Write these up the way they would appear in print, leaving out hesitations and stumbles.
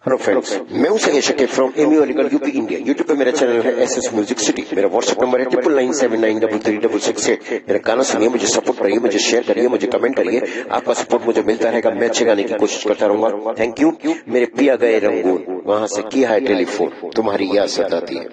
Hello friends, मैं हूं Sanjay Shakeel from MU Aligarh UP India. YouTube पे मेरा चैनल है एसएस म्यूजिक सिटी। मेरा व्हाट्सएप नंबर है 9979333668। मेरा गाना सुनिए, मुझे सपोर्ट करिए, मुझे शेयर करिए, मुझे कमेंट करिए। आपका सपोर्ट मुझे मिलता रहेगा, मैं अच्छे गाने की कोशिश करता रहूंगा। Thank you. मेरे पिया गए रंगून, वहां से किया है टेलीफोन, तुम्हारी याद सताती है।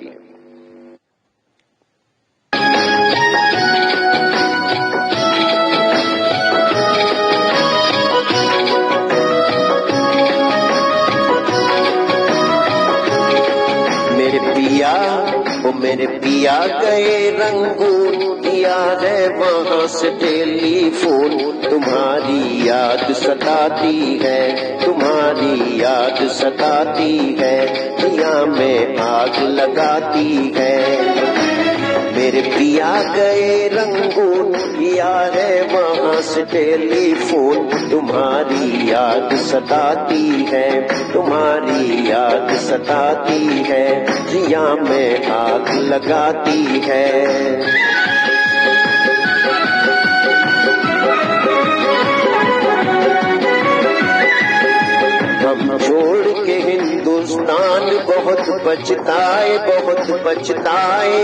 मेरे पिया गए रंगून, याद है वहां से टेलीफोन, तुम्हारी याद सताती है, तुम्हारी याद सताती है, दिया में आग लगाती है। मेरे पिया गए रंगून, याद है वहां से टेलीफोन, तुम्हारी याद सताती है, तुम्हारी याद सताती है, जिया में आग लगाती है। हम छोड़ के हिंदुस्तान बहुत पछताए, बहुत पछताए।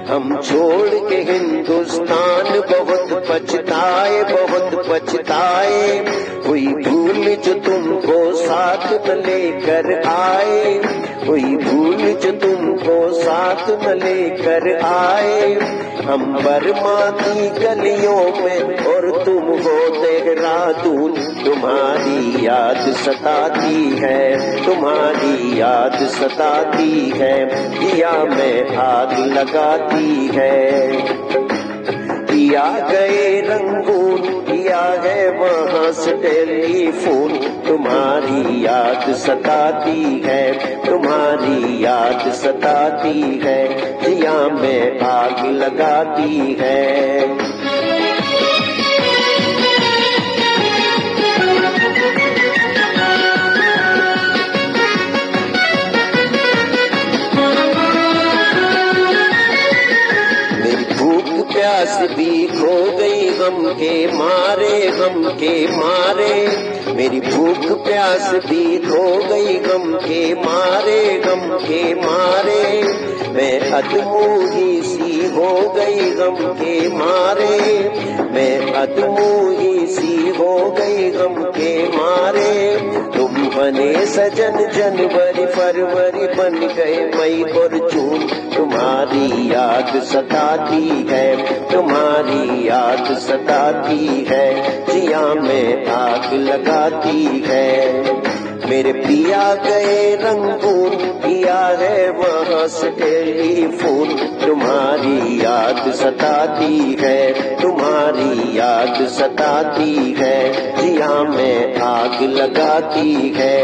हम छोड़ के हिंदुस्तान बहुत पछताए, बहुत पछताए। हुई भूल जो तुमको साथ न लेकर आए, हुई भूल जो तुमको साथ न लेकर आए। हम बर्मा की गलियों में और तुम हो देहरादून, तुम्हारी याद सताती है, तुम्हारी याद सताती है, दिया में आग लगाती है। पिया गए रंगून, पिया है वहां से टेलीफोन, तुम्हारी याद सताती है, तुम्हारी याद सताती है, दिया में आग लगाती है। प्यास भी खो गई गम के मारे, गम के मारे। मेरी भूख प्यास भी खो गई गम के मारे, गम के मारे। मैं अधमूही सी हो गई गम के मारे, मैं अधमूही सी हो गई गम के मारे। तुम बने सजन जनवरी फरवरी, बन गए मई और जून, तुम्हारी याद सताती है, तुम्हारी याद सताती है, जिया में आग लगाती है। मेरे पिया गए रंगून, पिया है वहां से टेलीफोन, तुम्हारी याद सताती है, तुम्हारी याद सताती है, जिया में आग लगाती है।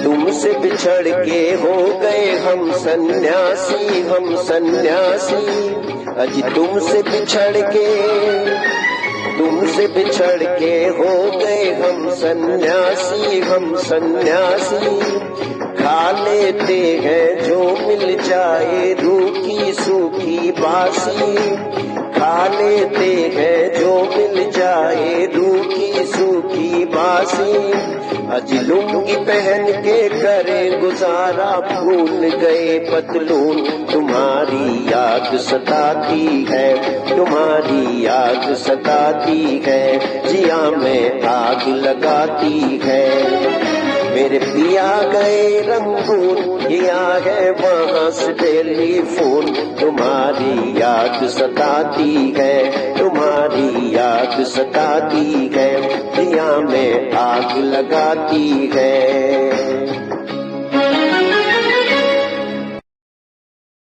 तुमसे बिछड़ के हो गए हम सन्यासी, हम सन्यासी। अजी तुमसे बिछड़ के, तुमसे बिछड़ के हो गए हम सन्यासी, हम सन्यासी। खा लेते हैं जो मिल जाए रूखी सूखी बासी, खा लेते हैं जो मिल जाए रूखी सूखी बासी। अज लुंगी पहन के करे गुजारा, भूल गए पतलून, तुम्हारी याद सताती है, तुम्हारी याद सताती है, जिया में आग लगाती है। मेरे पिया गए रंगून, किया है वहां से टेलीफोन, तुम्हारी याद सताती है, तुम्हारी याद सताती है, दिया में आग लगाती है।